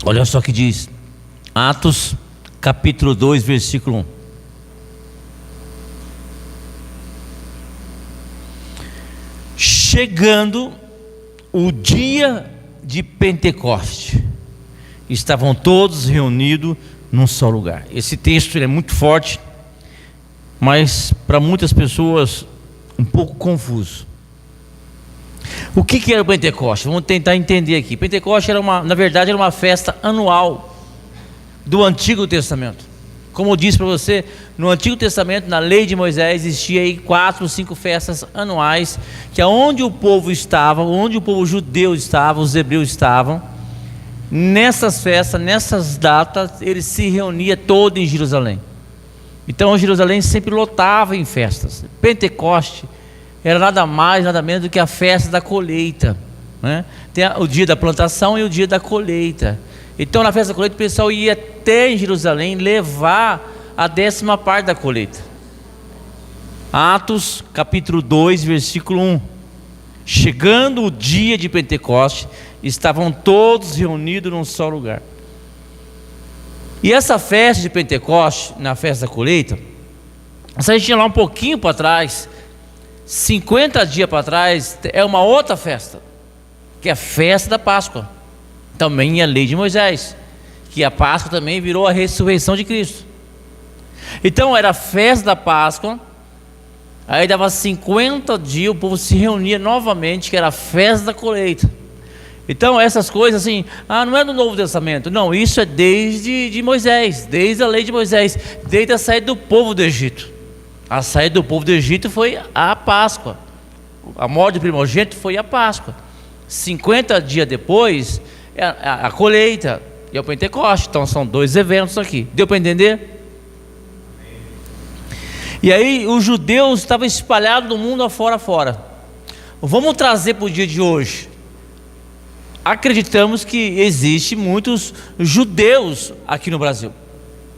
Olha só o que diz Atos capítulo 2, versículo 1. Chegando o dia de Pentecoste, estavam todos reunidos num só lugar. Esse texto ele é muito forte, mas para muitas pessoas um pouco confuso. O que era o Pentecoste? Vamos tentar entender aqui. Pentecoste na verdade era uma festa anual do Antigo Testamento. Como eu disse para você, no Antigo Testamento, na lei de Moisés, existia aí 4 ou 5 festas anuais, que é onde o povo estava, onde o povo judeu estava, os hebreus estavam. Nessas festas, nessas datas, ele se reunia todo em Jerusalém. Então Jerusalém sempre lotava em festas. Pentecoste era nada mais, nada menos do que a festa da colheita, né? Tem o dia da plantação e o dia da colheita. Então na festa da colheita o pessoal ia até em Jerusalém levar a 10ª parte da colheita. Atos capítulo 2, versículo 1. Chegando o dia de Pentecoste, estavam todos reunidos num só lugar. E essa festa de Pentecoste, na festa da colheita, se a gente ir lá um pouquinho para trás, 50 dias para trás, é uma outra festa, que é a festa da Páscoa. Também é a lei de Moisés, que a Páscoa também virou a ressurreição de Cristo. Então era a festa da Páscoa, aí dava 50 dias, o povo se reunia novamente, que era a festa da colheita. Então essas coisas assim, não é do Novo Testamento, não, isso é desde Moisés, desde a lei de Moisés, desde a saída do povo do Egito. A saída do povo do Egito foi a Páscoa, a morte do primogênito foi a Páscoa. 50 dias depois a colheita e o Pentecoste. Então são 2 eventos aqui. Deu para entender? E aí os judeus estavam espalhados no mundo afora. Vamos trazer para o dia de hoje. Acreditamos que existe muitos judeus aqui no Brasil,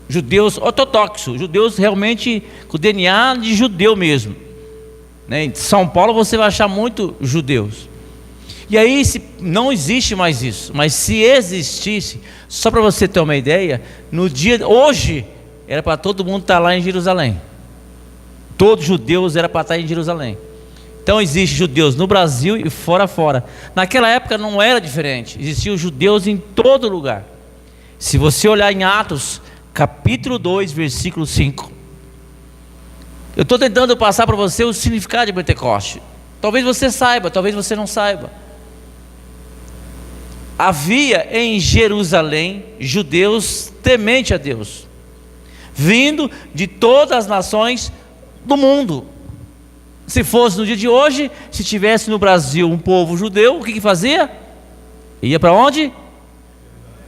judeus ortodoxos, judeus realmente com DNA de judeu mesmo, né? Em São Paulo você vai achar muito judeus. E aí não existe mais isso, mas se existisse, só para você ter uma ideia, no dia hoje era para todo mundo estar lá em Jerusalém. Todos os judeus era para estar em Jerusalém. Então existem judeus no Brasil e fora. Naquela época não era diferente, existiam judeus em todo lugar. Se você olhar em Atos capítulo 2, versículo 5, eu estou tentando passar para você o significado de Pentecoste. Talvez você saiba, talvez você não saiba. Havia em Jerusalém judeus temente a Deus, vindo de todas as nações do mundo. Se fosse no dia de hoje, se tivesse no Brasil um povo judeu, o que fazia? Ia para onde?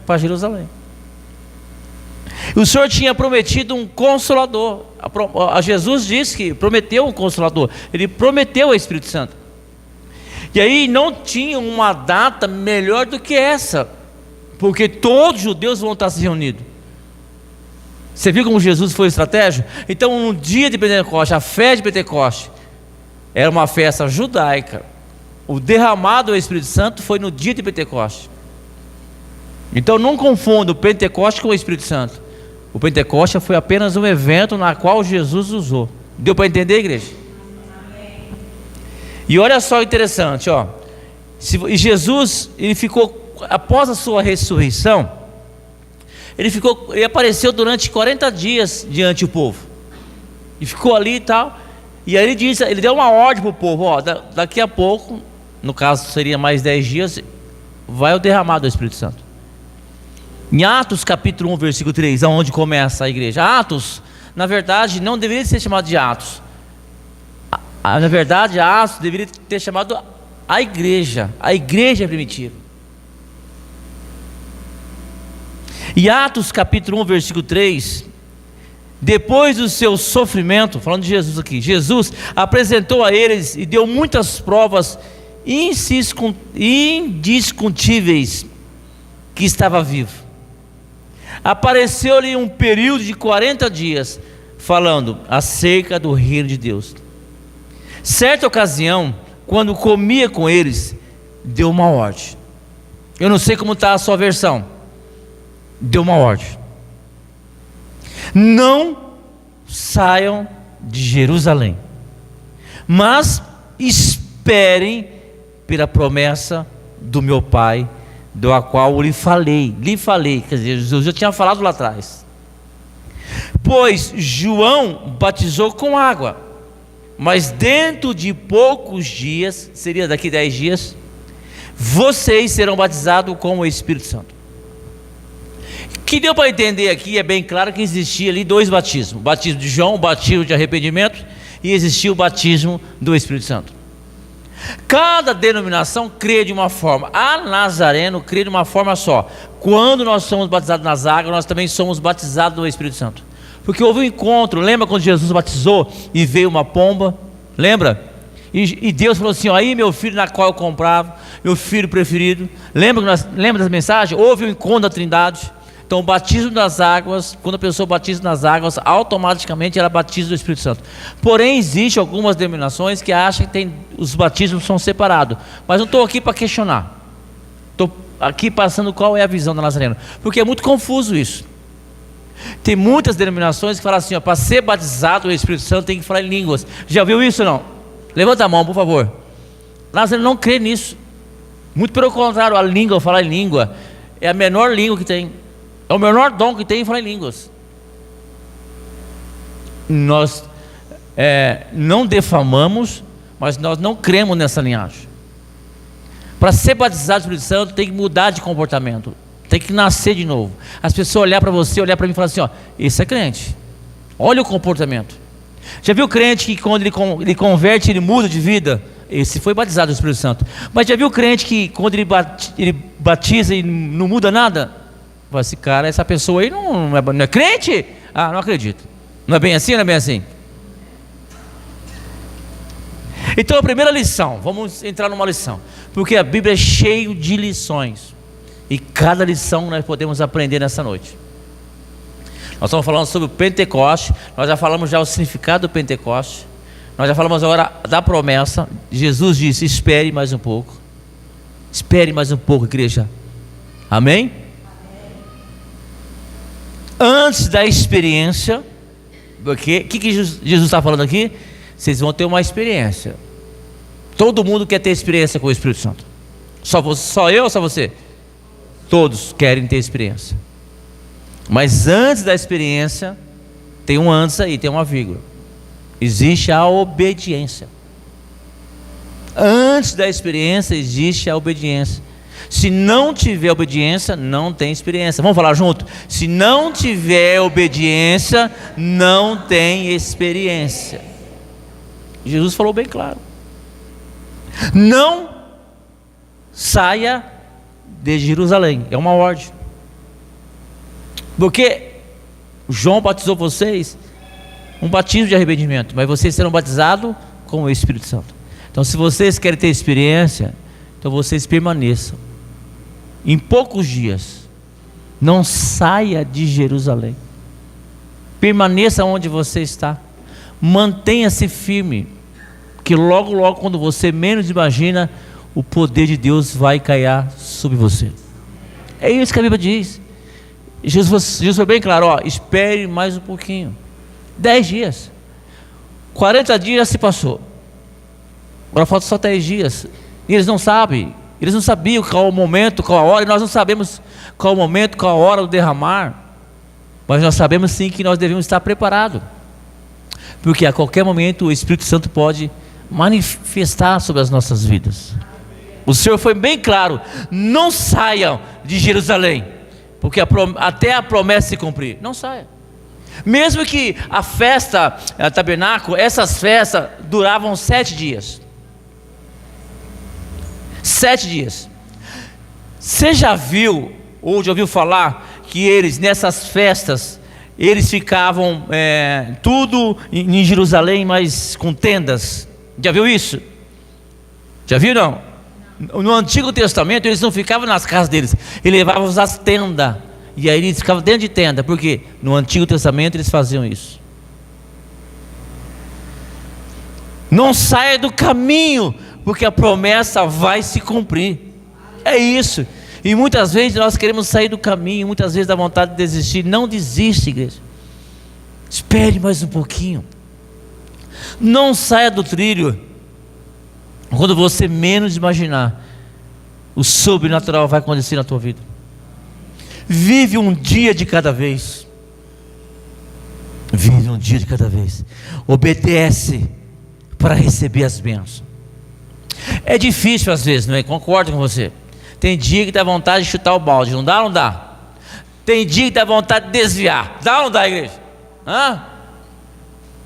Para Jerusalém. O Senhor tinha prometido um consolador. Jesus disse que prometeu um consolador. Ele prometeu o Espírito Santo. E aí não tinha uma data melhor do que essa, porque todos os judeus vão estar se reunidos. Você viu como Jesus foi estratégico? Então no dia de Pentecoste, a festa de Pentecoste era uma festa judaica. O derramado do Espírito Santo foi no dia de Pentecoste. Então não confunda o Pentecoste com o Espírito Santo. O Pentecoste foi apenas um evento na qual Jesus usou. Deu para entender, igreja? E olha só interessante, ó. Jesus, ele ficou, após a sua ressurreição, ele apareceu durante 40 dias diante do povo. E ficou ali e tal. E aí ele deu uma ordem para o povo, ó, daqui a pouco, no caso seria mais 10 dias, vai o derramado do Espírito Santo. Em Atos capítulo 1, versículo 3, aonde começa a igreja. Atos, na verdade, não deveria ser chamado de Atos. Na verdade, Atos deveria ter chamado a igreja primitiva. E Atos capítulo 1, versículo 3, depois do seu sofrimento, falando de Jesus aqui, Jesus apresentou a eles e deu muitas provas indiscutíveis que estava vivo. Apareceu-lhe um período de 40 dias, falando acerca do reino de Deus. Certa ocasião, quando comia com eles, deu uma ordem. Eu não sei como está a sua versão, deu uma ordem: não saiam de Jerusalém, mas esperem pela promessa do meu Pai, do qual lhe falei, quer dizer, Jesus já tinha falado lá atrás. Pois João batizou com água, mas dentro de poucos dias, seria daqui 10 dias, vocês serão batizados com o Espírito Santo. O que deu para entender aqui é bem claro que existia ali 2 batismos: o batismo de João, o batismo de arrependimento, e existia o batismo do Espírito Santo. Cada denominação crê de uma forma. A Nazareno crê de uma forma só: quando nós somos batizados nas águas, nós também somos batizados no Espírito Santo. Porque houve um encontro, lembra quando Jesus batizou e veio uma pomba? Lembra? E Deus falou assim: ó, aí meu filho na qual eu comprava, meu filho preferido. Lembra das mensagens? Houve um encontro da Trindade. Então o batismo das águas, quando a pessoa batiza nas águas, automaticamente ela batiza do Espírito Santo. Porém, existem algumas denominações que acham que os batismos são separados. Mas não estou aqui para questionar. Estou aqui passando qual é a visão da Nazareno, porque é muito confuso isso. Tem muitas denominações que falam assim: para ser batizado o Espírito Santo tem que falar em línguas. Já viu isso ou não? Levanta a mão, por favor. Nazareno não crê nisso. Muito pelo contrário, a língua, falar em língua, é a menor língua que tem. É o menor dom que tem em falar em línguas. Nós não defamamos, mas nós não cremos nessa linhagem. Para ser batizado do Espírito Santo tem que mudar de comportamento, tem que nascer de novo. As pessoas olhar para você, olhar para mim e falar assim: ó, esse é crente. Olha o comportamento. Já viu crente que quando ele converte, ele muda de vida? Esse foi batizado do Espírito Santo. Mas já viu crente que quando ele batiza e não muda nada? Esse cara, essa pessoa aí não é crente? Ah, não acredito. Não é bem assim, não é bem assim? Então a primeira lição, vamos entrar numa lição, porque a Bíblia é cheia de lições, e cada lição nós podemos aprender nessa noite. Nós estamos falando sobre o Pentecoste, nós já falamos o significado do Pentecoste, nós já falamos agora da promessa. Jesus disse: espere mais um pouco. Espere mais um pouco, igreja. Amém? Antes da experiência, porque o que Jesus está falando aqui? Vocês vão ter uma experiência. Todo mundo quer ter experiência com o Espírito Santo. Só eu ou só você? Todos querem ter experiência. Mas antes da experiência, tem um antes aí, tem uma vírgula. Existe a obediência. Antes da experiência existe a obediência. Se não tiver obediência, não tem experiência. Vamos falar junto? Se não tiver obediência, não tem experiência. Jesus falou bem claro: não saia de Jerusalém. É uma ordem. Porque João batizou vocês um batismo de arrependimento, mas vocês serão batizados com o Espírito Santo. Então, se vocês querem ter experiência, então vocês permaneçam. Em poucos dias, não saia de Jerusalém. Permaneça onde você está. Mantenha-se firme, que logo, logo, quando você menos imagina, o poder de Deus vai cair sobre você. É isso que a Bíblia diz. Jesus foi bem claro: ó, espere mais um pouquinho. 10 dias. 40 dias já se passou. Agora falta só 10 dias. E eles não sabem. Eles não sabiam qual o momento, qual a hora. E nós não sabemos qual o momento, qual a hora do derramar. Mas nós sabemos sim que nós devemos estar preparados. Porque a qualquer momento o Espírito Santo pode manifestar sobre as nossas vidas. O Senhor foi bem claro: não saiam de Jerusalém, porque até a promessa se cumprir. Não saia. Mesmo que a festa, a tabernáculo, essas festas duravam 7 dias. 7 dias. Você já viu, ou já ouviu falar, que eles nessas festas, eles ficavam tudo em Jerusalém, mas com tendas? Já viu isso? Já viu não? No Antigo Testamento eles não ficavam nas casas deles, eles levavam as tendas, e aí eles ficavam dentro de tenda. Porque no Antigo Testamento eles faziam isso. Não saia do caminho, porque a promessa vai se cumprir. É isso. E muitas vezes nós queremos sair do caminho, muitas vezes dá vontade de desistir. Não desiste, igreja. Espere mais um pouquinho. Não saia do trilho. Quando você menos imaginar, o sobrenatural vai acontecer na tua vida. Vive um dia de cada vez. Vive um dia de cada vez. Obedece para receber as bênçãos. É difícil às vezes, não é? Concordo com você. Tem dia que dá vontade de chutar o balde. Não dá, não dá. Tem dia que dá vontade de desviar. Dá ou não dá, igreja? Hã?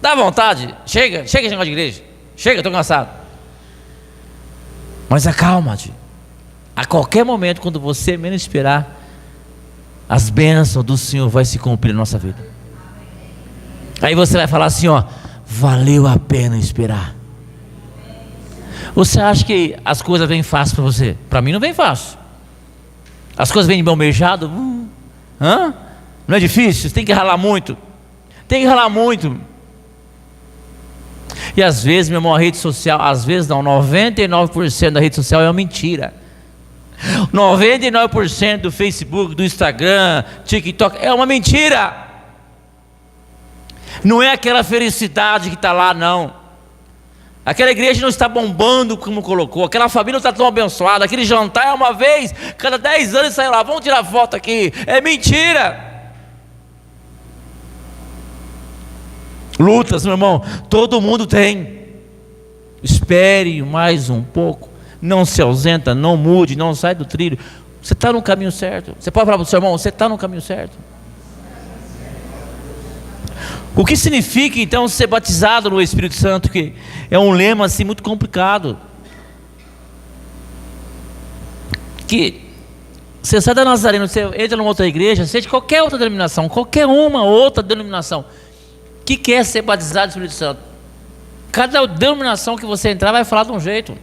Dá vontade? Chega esse negócio de igreja. Chega, estou cansado. Mas acalma-te. A qualquer momento, quando você menos esperar, as bênçãos do Senhor vai se cumprir na nossa vida. Aí você vai falar assim, ó, valeu a pena esperar. Você acha que as coisas vêm fácil para você? Para mim não vem fácil. As coisas vêm de mão beijada. Não é difícil? Você tem que ralar muito. Tem que ralar muito. E às vezes, meu irmão, a rede social, às vezes não, 99% da rede social é uma mentira. 99% do Facebook, do Instagram, TikTok, é uma mentira. Não é aquela felicidade que está lá, não. Aquela igreja não está bombando como colocou. Aquela família não está tão abençoada. Aquele jantar é uma vez, cada 10 anos sai lá, vamos tirar foto aqui. É mentira. Lutas, meu irmão, todo mundo tem. Espere mais um pouco. Não se ausenta, não mude, não sai do trilho. Você está no caminho certo. Você pode falar para o seu irmão, você está no caminho certo. O que significa então ser batizado no Espírito Santo? Que é um lema assim muito complicado. Que você sai da Nazareno, você entra numa outra igreja, seja de qualquer outra denominação, qualquer uma outra denominação, que quer ser batizado no Espírito Santo, cada denominação que você entrar vai falar de um jeito.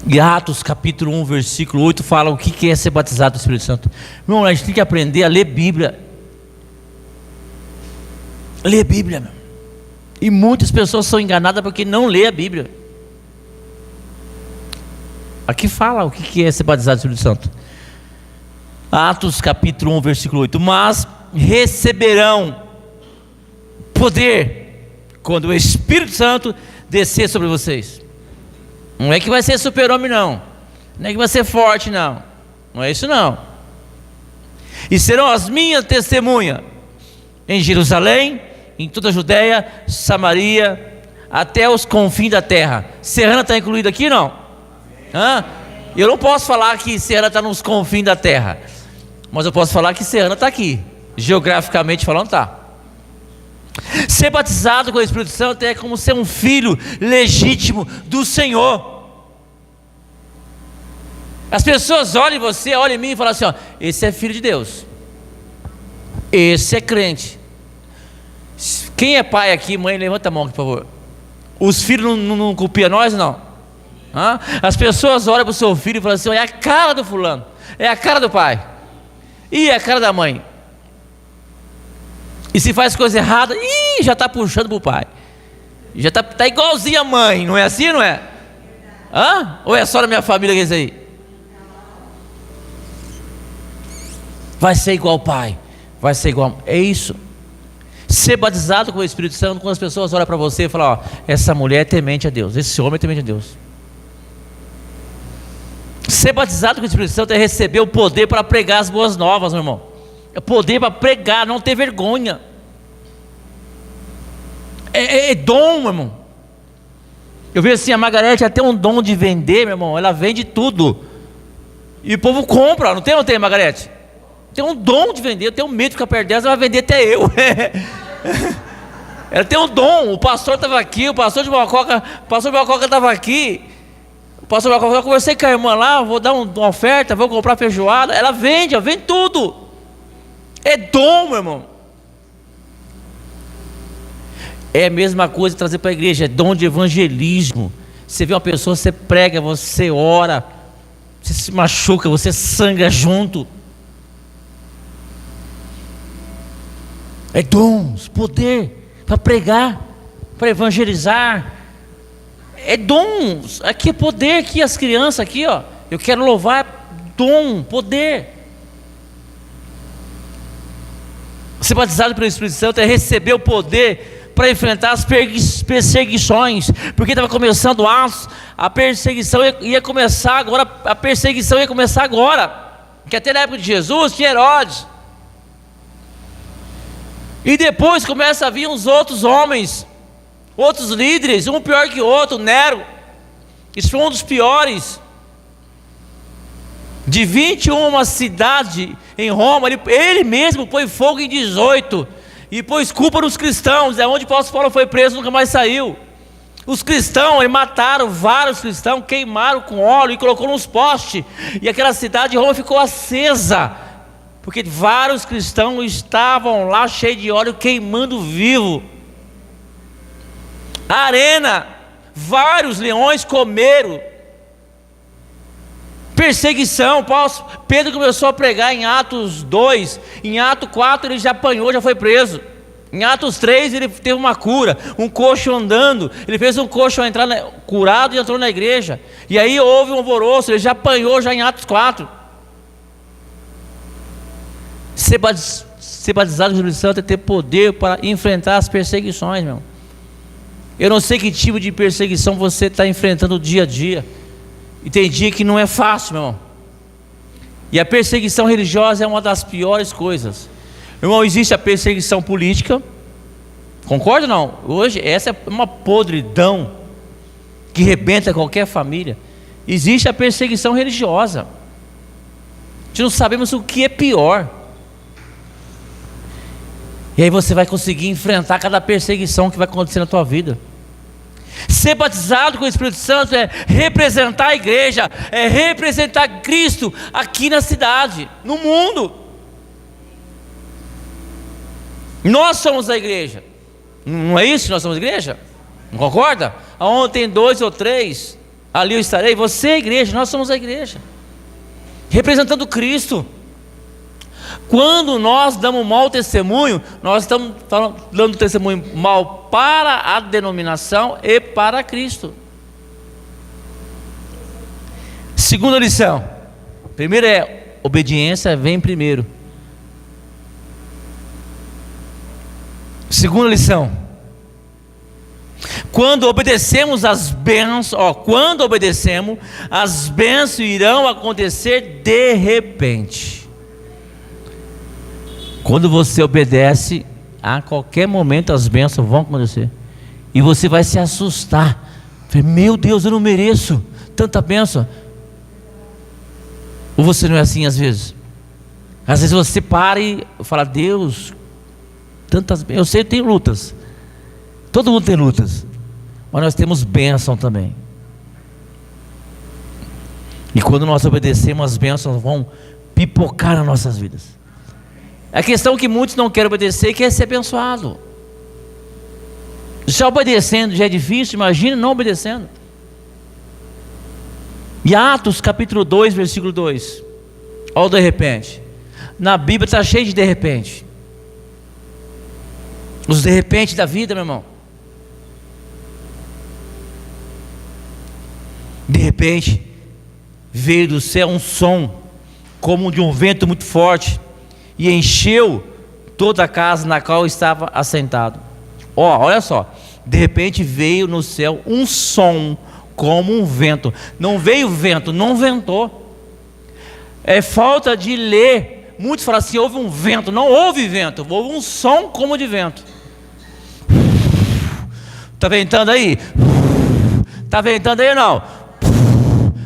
E Atos capítulo 1 versículo 8 fala o que é ser batizado no Espírito Santo. Meu irmão, a gente tem que aprender a ler Bíblia. Ler Bíblia, meu. E muitas pessoas são enganadas porque não lê a Bíblia. Aqui fala o que é ser batizado no Espírito Santo. Atos capítulo 1 versículo 8. Mas receberão poder quando o Espírito Santo descer sobre vocês. Não é que vai ser super-homem, não. Não é que vai ser forte, não. Não é isso, não. E serão as minhas testemunhas em Jerusalém, em toda a Judéia, Samaria, até os confins da terra. Serrana está incluído aqui, não? Eu não posso falar que Serrana está nos confins da terra, mas eu posso falar que Serrana está aqui. Geograficamente falando, está. Ser batizado com o Espírito Santo é como ser um filho legítimo do Senhor. As pessoas olham em você, olham em mim e falam assim, ó, esse é filho de Deus, esse é crente. Quem é pai aqui, mãe, levanta a mão aqui, por favor. Os filhos não copiam nós, não? As pessoas olham para o seu filho e falam assim, é a cara do fulano, é a cara do pai, e é a cara da mãe. E se faz coisa errada, já está puxando para o pai. Já está igualzinho a mãe, não é assim, não é? Ou é só na minha família que é isso aí? Vai ser igual o pai, vai ser igual. É isso. Ser batizado com o Espírito Santo, quando as pessoas olham para você e falam, ó, essa mulher é temente a Deus, esse homem é temente a Deus. Ser batizado com o Espírito Santo é receber o poder para pregar as boas novas, meu irmão. É poder para pregar, não ter vergonha. É dom, meu irmão. Eu vejo assim, a Margarete ela tem um dom de vender, meu irmão. Ela vende tudo. E o povo compra, não tem, Margarete? Tem um dom de vender. Eu tenho medo de ficar perto dela, ela vai vender até eu. Ela tem um dom. O pastor estava aqui, o pastor de Mococa estava aqui. O pastor de Mococa, eu conversei com a irmã lá, vou dar uma oferta, vou comprar feijoada. Ela vende tudo. É dom, meu irmão. É a mesma coisa trazer para a igreja, é dom de evangelismo. Você vê uma pessoa, você prega, você ora, você se machuca, você sangra junto. É dons, poder para pregar, para evangelizar. É dons, aqui é poder, aqui as crianças, aqui ó, eu quero louvar, dom, poder. Ser batizado pelo Espírito Santo é receber o poder para enfrentar as perseguições, porque estava começando Atos, a perseguição ia começar agora, porque até na época de Jesus tinha Herodes, e depois começa a vir uns outros homens, outros líderes, um pior que o outro, Nero, isso foi um dos piores. De 21 cidades em Roma, ele mesmo pôs fogo em 18 e pôs culpa nos cristãos. É onde o apóstolo Paulo foi preso, nunca mais saiu. Os cristãos, mataram vários cristãos, queimaram com óleo e colocou nos postes, e aquela cidade de Roma ficou acesa, porque vários cristãos estavam lá cheios de óleo, queimando vivo. A arena, vários leões comeram. Perseguição, Pedro começou a pregar em Atos 2, em Atos 4 ele já apanhou, já foi preso. Em Atos 3 ele teve uma cura, um coxo andando, ele fez um coxo entrar curado e entrou na igreja. E aí houve um alvoroço, ele já apanhou já em Atos 4. Ser batizado no Espírito Santo é ter poder para enfrentar as perseguições, meu. Eu não sei que tipo de perseguição você está enfrentando dia a dia. E tem dia que não é fácil, meu irmão. E a perseguição religiosa é uma das piores coisas. Meu irmão, existe a perseguição política. Concorda ou não? Hoje essa é uma podridão que rebenta qualquer família. Existe a perseguição religiosa. A gente não sabemos o que é pior. E aí você vai conseguir enfrentar cada perseguição que vai acontecer na tua vida. Ser batizado com o Espírito Santo é representar a igreja, é representar Cristo aqui na cidade, no mundo. Nós somos a igreja, não é isso que nós somos a igreja? Não concorda? Aonde tem 2 ou 3, ali eu estarei. Você é a igreja, nós somos a igreja, representando Cristo. Quando nós damos mau testemunho, nós estamos dando testemunho mal para a denominação e para Cristo. Segunda lição. Primeiro é obediência, vem primeiro. Segunda lição. Quando obedecemos as bênçãos, as bênçãos irão acontecer de repente. Quando você obedece, a qualquer momento as bênçãos vão acontecer. E você vai se assustar. Meu Deus, eu não mereço tanta bênção. Ou você não é assim às vezes? Às vezes você para e fala, Deus, tantas bênçãos. Eu sei que tem lutas. Todo mundo tem lutas. Mas nós temos bênção também. E quando nós obedecemos, as bênçãos vão pipocar nas nossas vidas. A questão é que muitos não querem obedecer e querem ser abençoado. Já obedecendo já é difícil, imagina não obedecendo. E Atos capítulo 2, versículo 2. Olha o de repente. Na Bíblia está cheio de repente. Os de repente da vida, meu irmão. De repente veio do céu um som como de um vento muito forte e encheu toda a casa na qual estava assentado. Olha só, de repente veio no céu um som como um vento. Não veio vento, não ventou. É falta de ler. Muitos falam assim, houve um vento. Não houve vento, houve um som como de vento. Está ventando aí? Está ventando aí ou não?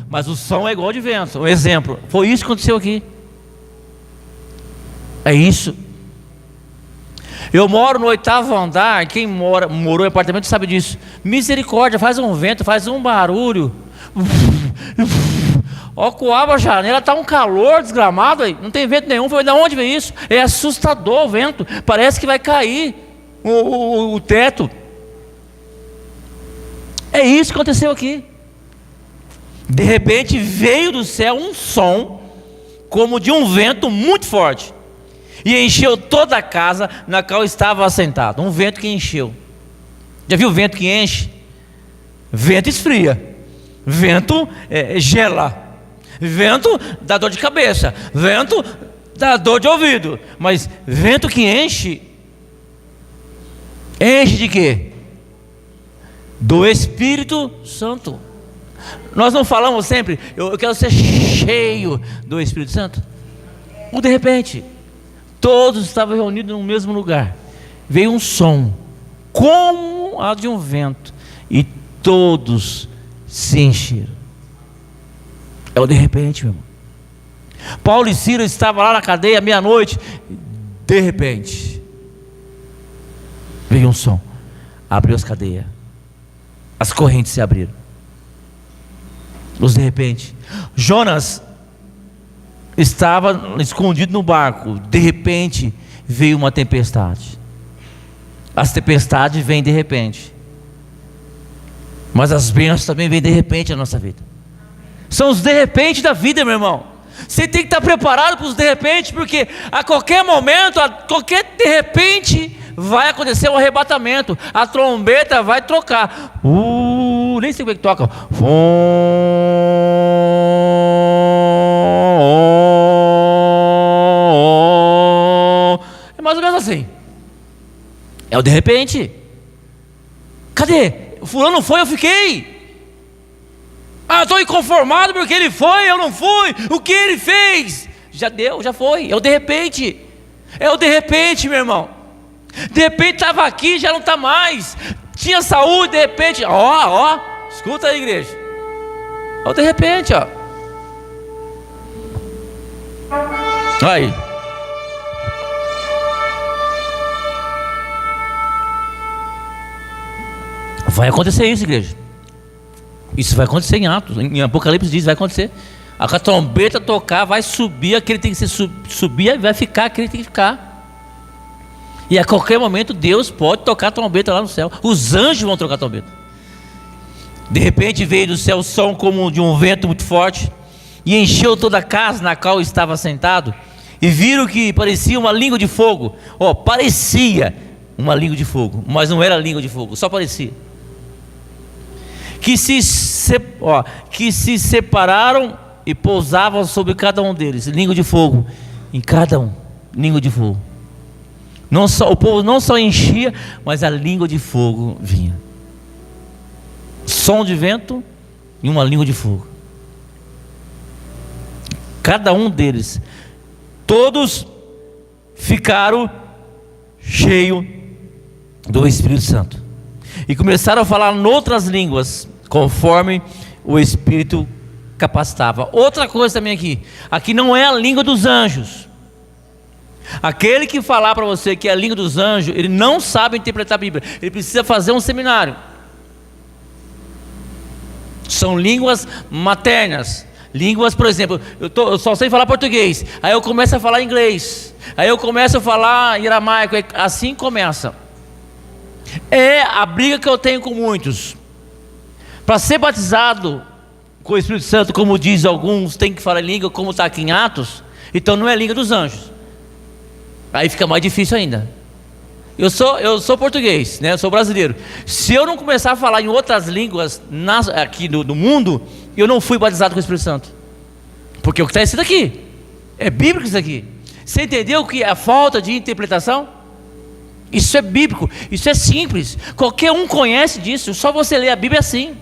Mas o som é igual de vento. Um exemplo, foi isso que aconteceu aqui. É isso. Eu moro no 8º andar. Quem morou em apartamento sabe disso. Misericórdia, faz um vento, faz um barulho. Ó, coava a janela, tá um calor desgramado aí. Não tem vento nenhum. Foi de onde veio isso? É assustador o vento. Parece que vai cair o teto. É isso que aconteceu aqui. De repente veio do céu um som como de um vento muito forte e encheu toda a casa na qual estava assentado. Um vento que encheu. Já viu o vento que enche? vento esfria, vento gela, vento dá dor de cabeça, vento dá dor de ouvido, mas vento que enche de quê? Do Espírito Santo. Nós não falamos sempre, eu quero ser cheio do Espírito Santo? Ou de repente, todos estavam reunidos no mesmo lugar, veio um som, como a de um vento, e todos se encheram. É o de repente, meu irmão. Paulo e Silas estavam lá na cadeia, meia-noite, de repente, veio um som, abriu as cadeias, as correntes se abriram. Os de repente, Jonas estava escondido no barco, de repente veio uma tempestade. As tempestades vêm de repente, mas as bênçãos também vêm de repente na nossa vida. São os de repente da vida, meu irmão. Você tem que estar preparado para os de repente, porque a qualquer momento, a qualquer de repente, vai acontecer um arrebatamento. A trombeta vai trocar. Nem sei como é que toca. É mais ou menos assim. É o de repente. Cadê? O fulano foi, eu fiquei. Estou inconformado porque ele foi, eu não fui. O que ele fez? Já deu, já foi. É o de repente. É o de repente, meu irmão. De repente estava aqui, já não está mais. Tinha saúde, de repente. Escuta aí, igreja. É o de repente, ó. Aí. Vai acontecer isso, igreja. Isso vai acontecer em Atos, em Apocalipse diz, vai acontecer. A trombeta tocar, vai subir, aquele tem que subir, vai ficar, aquele tem que ficar. E a qualquer momento Deus pode tocar a trombeta lá no céu. Os anjos vão tocar a trombeta. De repente veio do céu o som como de um vento muito forte, e encheu toda a casa na qual estava sentado, e viram que parecia uma língua de fogo. Parecia uma língua de fogo, mas não era língua de fogo, só parecia. Que se separaram e pousavam sobre cada um deles, língua de fogo, em cada um, língua de fogo. O povo não só enchia, mas a língua de fogo vinha. Som de vento e uma língua de fogo. Cada um deles, todos ficaram cheios do Espírito Santo e começaram a falar em outras línguas, conforme o Espírito capacitava. Outra coisa também aqui não é a língua dos anjos. Aquele que falar para você que é a língua dos anjos, ele não sabe interpretar a Bíblia, ele precisa fazer um seminário. São línguas maternas. Línguas, por exemplo, eu só sei falar português, aí eu começo a falar inglês, aí eu começo a falar aramaico, assim começa. É a briga que eu tenho com muitos. Para ser batizado com o Espírito Santo, como diz alguns, tem que falar em língua, como está aqui em Atos, então não é a língua dos anjos. Aí fica mais difícil ainda. Eu sou português, né? Eu sou brasileiro. Se eu não começar a falar em outras línguas aqui do mundo, eu não fui batizado com o Espírito Santo. Porque o que está escrito aqui é bíblico isso aqui. Você entendeu que é a falta de interpretação? Isso é bíblico, isso é simples. Qualquer um conhece disso, só você ler a Bíblia assim.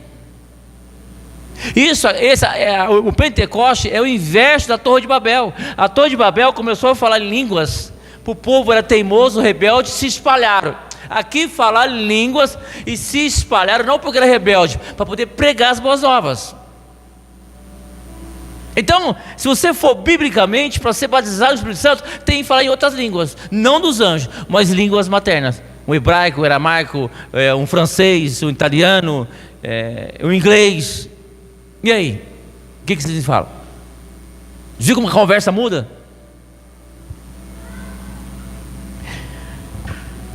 O Pentecoste é o inverso da Torre de Babel. A Torre de Babel começou a falar em línguas, o povo era teimoso, rebelde, se espalharam. Aqui falaram línguas e se espalharam, não porque era rebelde, para poder pregar as boas novas. Então, se você for biblicamente, para ser batizado no Espírito Santo, tem que falar em outras línguas, não dos anjos, mas línguas maternas. O hebraico, o aramaico, um francês, o italiano, o inglês. E aí? O que vocês falam? Viu como a conversa muda?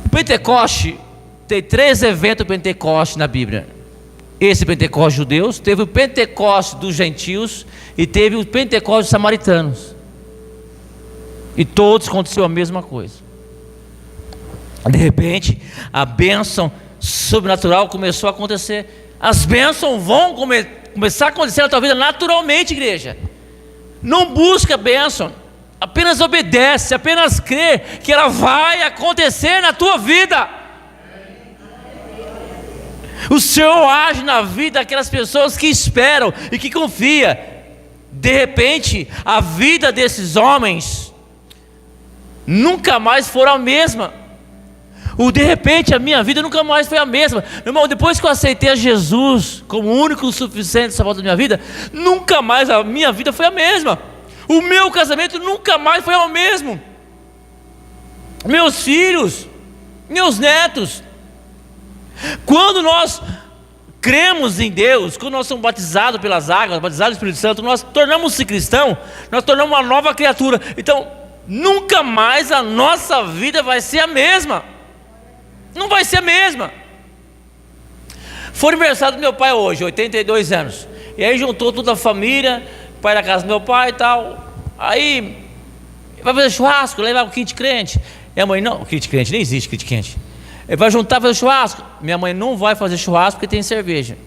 O Pentecoste, tem 3 eventos do Pentecoste na Bíblia. Esse Pentecoste judeus, teve o Pentecoste dos gentios e teve o Pentecoste dos samaritanos. E todos aconteceu a mesma coisa. De repente, a bênção sobrenatural começou a acontecer. As bênçãos vão começar a acontecer na tua vida naturalmente, igreja. Não busca bênção, apenas obedece, apenas crê que ela vai acontecer na tua vida. O Senhor age na vida daquelas pessoas que esperam e que confiam. De repente, a vida desses homens nunca mais foi a mesma. De repente, a minha vida nunca mais foi a mesma. Meu irmão, depois que eu aceitei a Jesus como o único e suficiente salvador da minha vida, nunca mais a minha vida foi a mesma. O meu casamento nunca mais foi o mesmo. Meus filhos, meus netos. Quando nós cremos em Deus, quando nós somos batizados pelas águas, batizados no Espírito Santo, nós tornamos-se cristãos, nós tornamos uma nova criatura. Então, nunca mais a nossa vida vai ser a mesma. Não vai ser a mesma. Foi aniversário do meu pai hoje, 82 anos. E aí juntou toda a família, pai da casa do meu pai e tal. Aí vai fazer churrasco, levar o kit crente. E a mãe, não, kit crente, nem existe kit crente. Ele vai juntar, fazer churrasco. Minha mãe não vai fazer churrasco porque tem cerveja.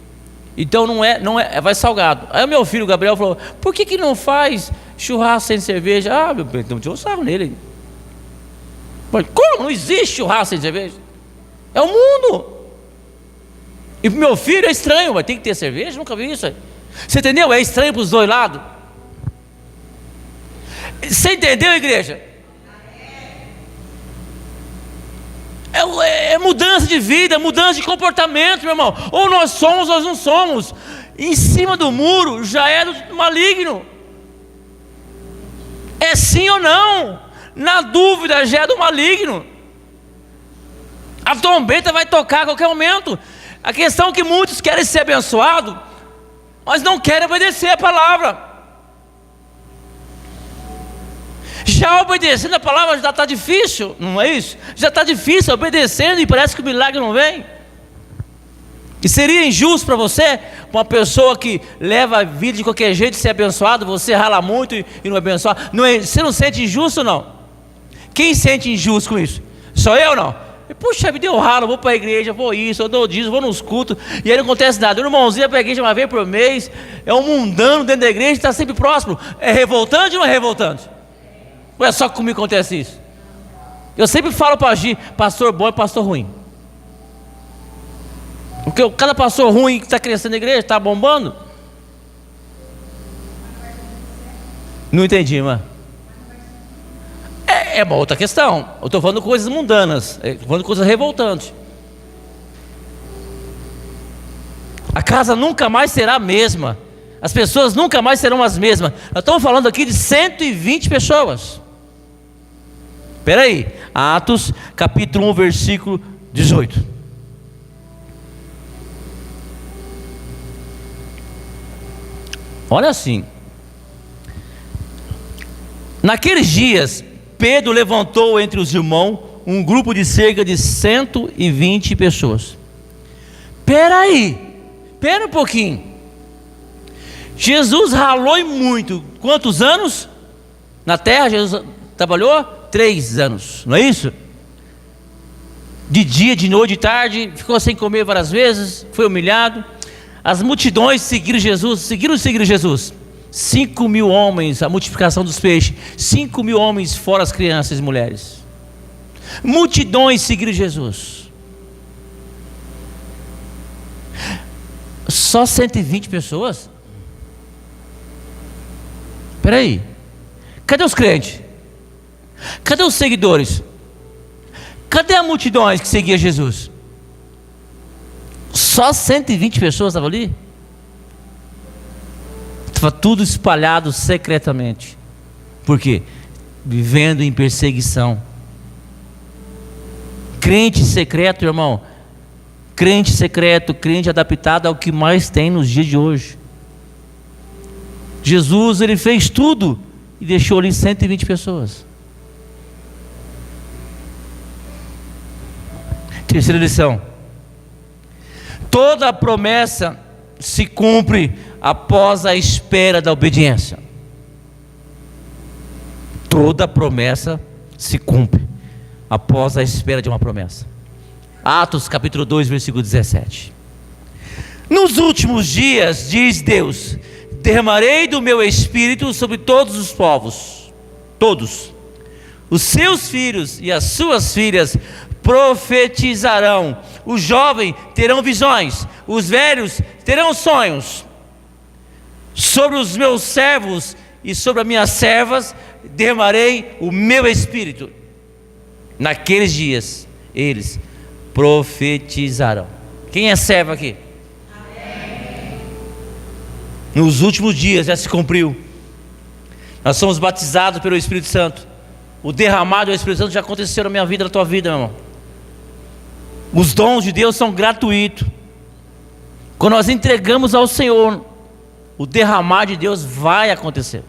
Então não é, vai salgado. Aí o meu filho Gabriel falou: por que não faz churrasco sem cerveja? Ah, meu pai, não tinha um sarro nele. Mas como? Não existe churrasco sem cerveja. É o mundo. E pro meu filho é estranho, mas tem que ter cerveja? Nunca vi isso aí. Você entendeu? É estranho para os dois lados. Você entendeu, igreja? É mudança de vida, mudança de comportamento, meu irmão. Ou nós somos ou nós não somos. Em cima do muro já é do maligno. É sim ou não? Na dúvida já é do maligno. A trombeta vai tocar a qualquer momento. A questão é que muitos querem ser abençoados, mas não querem obedecer a palavra. Já obedecendo a palavra já está difícil, não é isso? Já está difícil obedecendo e parece que o milagre não vem. E seria injusto para você, uma pessoa que leva a vida de qualquer jeito ser abençoado, você rala muito e não é abençoado. Você não sente injusto, não? Quem sente injusto com isso? Só eu, não? Puxa vida, eu ralo, vou para a igreja, vou isso, eu dou disso, vou nos cultos, e aí não acontece nada. O irmãozinho vai para a igreja uma vez por mês, é um mundano dentro da igreja, está sempre próximo. É revoltante ou não é revoltante? Ou é só que comigo acontece isso? Eu sempre falo para agir, pastor bom e pastor ruim. Porque cada pastor ruim que está crescendo na igreja, está bombando. Não entendi, mano. É uma outra questão. Eu estou falando coisas mundanas, estou falando coisas revoltantes. A casa nunca mais será a mesma. As pessoas nunca mais serão as mesmas. Nós estamos falando aqui de 120 pessoas. Espera aí, Atos capítulo 1, versículo 18. Olha assim. Naqueles dias, Pedro levantou entre os irmãos um grupo de cerca de 120 pessoas. Espera um pouquinho. Jesus ralou e muito. Quantos anos? Na terra, Jesus trabalhou 3 anos, não é isso? De dia, de noite, de tarde, ficou sem comer várias vezes, foi humilhado. As multidões seguiram Jesus, seguiram Jesus. 5.000 homens, a multiplicação dos peixes. 5.000 homens, fora as crianças e mulheres. Multidões seguiram Jesus. Só 120 pessoas? Espera aí. Cadê os crentes? Cadê os seguidores? Cadê a multidão que seguia Jesus? Só 120 pessoas estavam ali? Estava tudo espalhado secretamente. Por quê? Vivendo em perseguição. Crente secreto, irmão. Crente secreto, crente adaptado ao que mais tem nos dias de hoje. Jesus, ele fez tudo e deixou ali 120 pessoas. Terceira lição: toda a promessa se cumpre após a espera da obediência. Toda promessa se cumpre após a espera de uma promessa. Atos capítulo 2, versículo 17. Nos últimos dias, diz Deus, derramarei do meu espírito sobre todos os povos, todos. Os seus filhos e as suas filhas profetizarão, os jovens terão visões, os velhos terão sonhos. Sobre os meus servos e sobre as minhas servas derramarei o meu espírito. Naqueles dias eles profetizarão. Quem é servo aqui? Amém. Nos últimos dias já se cumpriu. Nós somos batizados pelo Espírito Santo. O derramado do Espírito Santo já aconteceu na minha vida, na tua vida, meu irmão. Os dons de Deus são gratuitos. Quando nós entregamos ao Senhor, o derramar de Deus vai acontecer.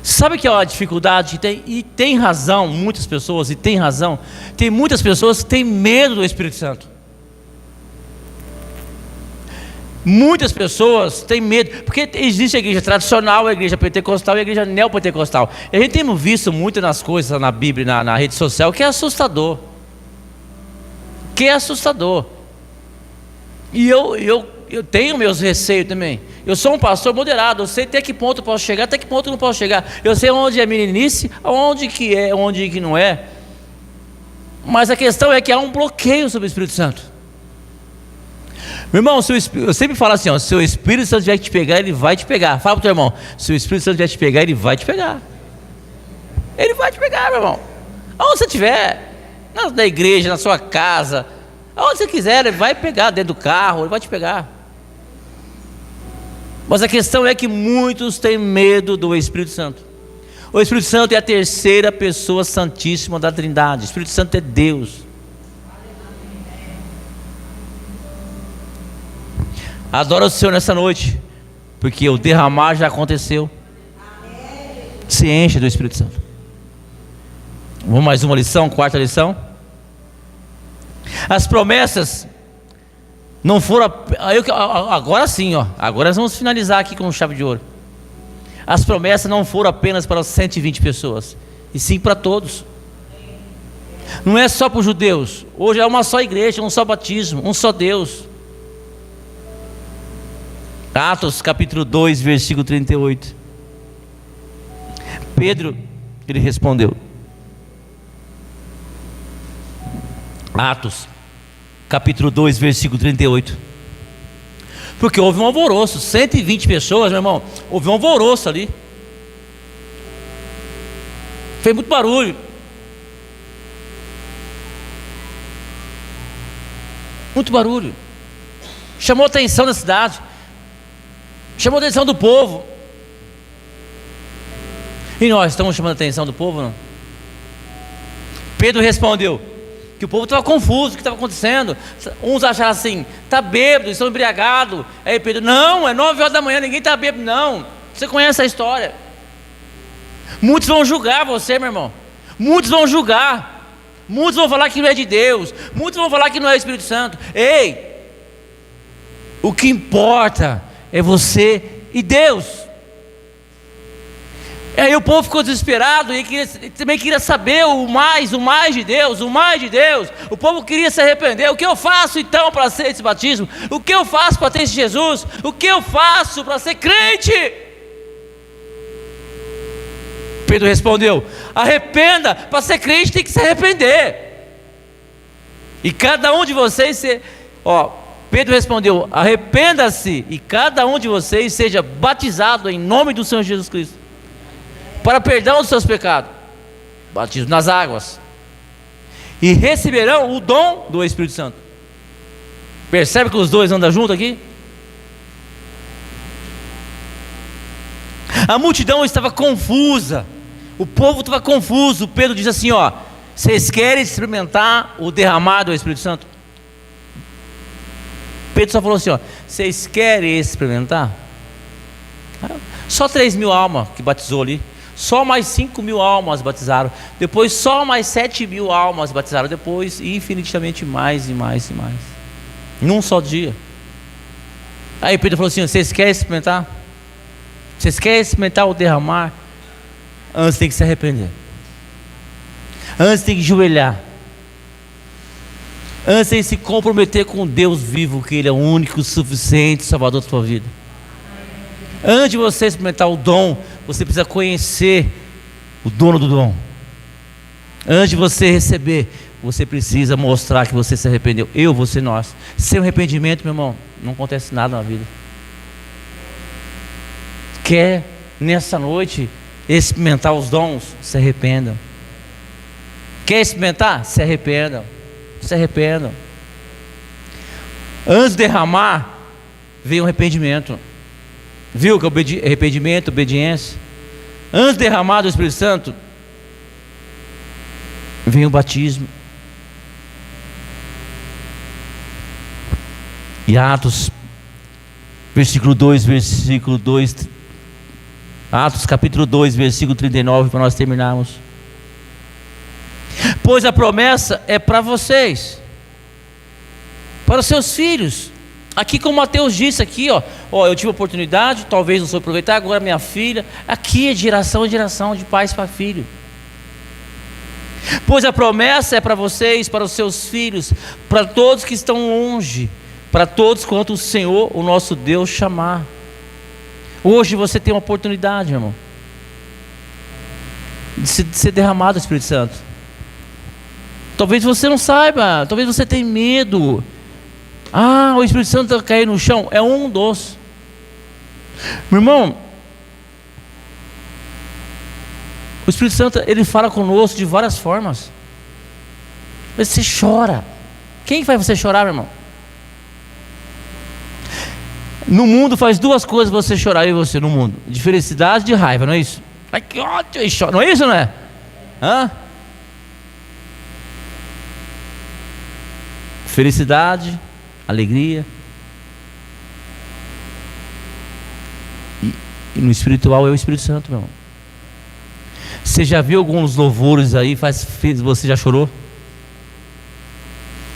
Sabe que é a dificuldade que tem? E tem razão, muitas pessoas, e tem razão. Tem muitas pessoas que têm medo do Espírito Santo. Muitas pessoas têm medo, porque existe a igreja tradicional, a igreja pentecostal e a igreja neopentecostal. E a gente tem visto muito nas coisas na Bíblia, na rede social, que é assustador. Que é assustador. E eu tenho meus receios também. Eu sou um pastor moderado, eu sei até que ponto eu posso chegar, até que ponto eu não posso chegar. Eu sei onde é meninice, onde que é, onde que não é. Mas a questão é que há um bloqueio sobre o Espírito Santo. Meu irmão, eu sempre falo assim, ó, se o Espírito Santo vier te pegar, ele vai te pegar. Fala pro teu irmão, se o Espírito Santo vier te pegar, ele vai te pegar. Ele vai te pegar, meu irmão. Aonde você estiver, na igreja, na sua casa, aonde você quiser, ele vai pegar, dentro do carro, ele vai te pegar. Mas a questão é que muitos têm medo do Espírito Santo. O Espírito Santo é a terceira pessoa santíssima da Trindade. O Espírito Santo é Deus. Adora o Senhor nessa noite, porque o derramar já aconteceu. Se enche do Espírito Santo. Vamos mais uma lição, quarta lição. As promessas não foram. Agora sim, ó. Agora nós vamos finalizar aqui com chave de ouro. As promessas não foram apenas para as 120 pessoas, e sim para todos. Não é só para os judeus. Hoje é uma só igreja, um só batismo, um só Deus. Atos capítulo 2, versículo 38. Pedro, ele respondeu. Atos capítulo 2, versículo 38. Porque houve um alvoroço, 120 pessoas, meu irmão. Houve um alvoroço ali. Fez muito barulho. Muito barulho. Chamou a atenção da cidade. Chamou a atenção do povo. E nós estamos chamando a atenção do povo, não? Pedro respondeu que o povo estava confuso, o que estava acontecendo. Uns acharam assim, está bêbado, estão embriagados. Aí Pedro, não, é 9 horas da manhã, ninguém está bêbado, não. Você conhece a história. Muitos vão julgar você, meu irmão. Muitos vão julgar. Muitos vão falar que não é de Deus. Muitos vão falar que não é o Espírito Santo. Ei, o que importa é você e Deus. E aí o povo ficou desesperado e também queria saber o mais de Deus, o mais de Deus. O povo queria se arrepender. O que eu faço então para ser esse batismo? O que eu faço para ter esse Jesus? O que eu faço para ser crente? Pedro respondeu: arrependa. Para ser crente tem que se arrepender. E cada um de vocês Pedro respondeu: arrependa-se e cada um de vocês seja batizado em nome do Senhor Jesus Cristo para perdão dos seus pecados, batismo nas águas, e receberão o dom do Espírito Santo. Percebe que os dois andam juntos aqui? A multidão estava confusa, o povo estava confuso. Pedro diz assim: vocês querem experimentar o derramar do Espírito Santo? Pedro só falou assim: vocês querem experimentar? Só 3.000 almas que batizou ali. Só mais 5.000 almas batizaram. Depois só mais 7.000 almas batizaram. Depois infinitamente mais e mais e mais. Num só dia. Aí Pedro falou assim: vocês querem experimentar? Vocês querem experimentar o derramar? Antes tem que se arrepender. Antes tem que joelhar. Antes de se comprometer com Deus vivo, que Ele é o único, suficiente Salvador da sua vida. Antes de você experimentar o dom, você precisa conhecer o dono do dom. Antes de você receber, você precisa mostrar que você se arrependeu. Eu, você, nós. Sem arrependimento, meu irmão, não acontece nada na vida. Quer nessa noite experimentar os dons? Se arrependam. Quer experimentar? Se arrependam. Se arrependam. Antes de derramar, veio um arrependimento. Viu que arrependimento, obediência. Antes de derramar do Espírito Santo, vem o batismo. E Atos, versículo 2, Atos capítulo 2, versículo 39, para nós terminarmos. Pois a promessa é para vocês, para os seus filhos. Aqui como Mateus disse aqui, ó, eu tive a oportunidade, talvez não soube aproveitar, agora minha filha. Aqui é de geração em geração, de pais para filho. Pois a promessa é para vocês, para os seus filhos, para todos que estão longe, para todos quanto o Senhor, o nosso Deus, chamar. Hoje você tem uma oportunidade, irmão, de ser derramado o Espírito Santo. Talvez você não saiba, talvez você tenha medo. O Espírito Santo está caindo no chão. É um dos. Meu irmão, o Espírito Santo, ele fala conosco de várias formas. Você chora. Quem faz você chorar, meu irmão? No mundo faz duas coisas você chorar, eu e você, no mundo: de felicidade e de raiva, não é isso? Ai, que ódio, e chora. Não é isso, não é? Felicidade, alegria. E no espiritual é o Espírito Santo, meu irmão. Você já viu alguns louvores aí, você já chorou?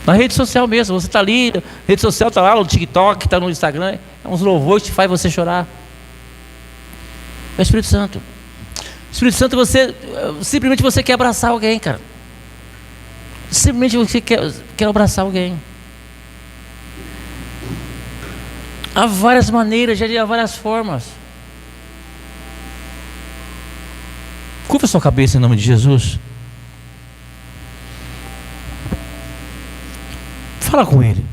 Na rede social mesmo, você está ali, rede social está lá no TikTok, está no Instagram, é uns louvores que faz você chorar. É o Espírito Santo. O Espírito Santo, simplesmente você quer abraçar alguém, cara. Simplesmente você quer abraçar alguém. Há várias maneiras, há várias formas. Curva a sua cabeça em nome de Jesus. Fala com Ele.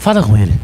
Fala com Ele.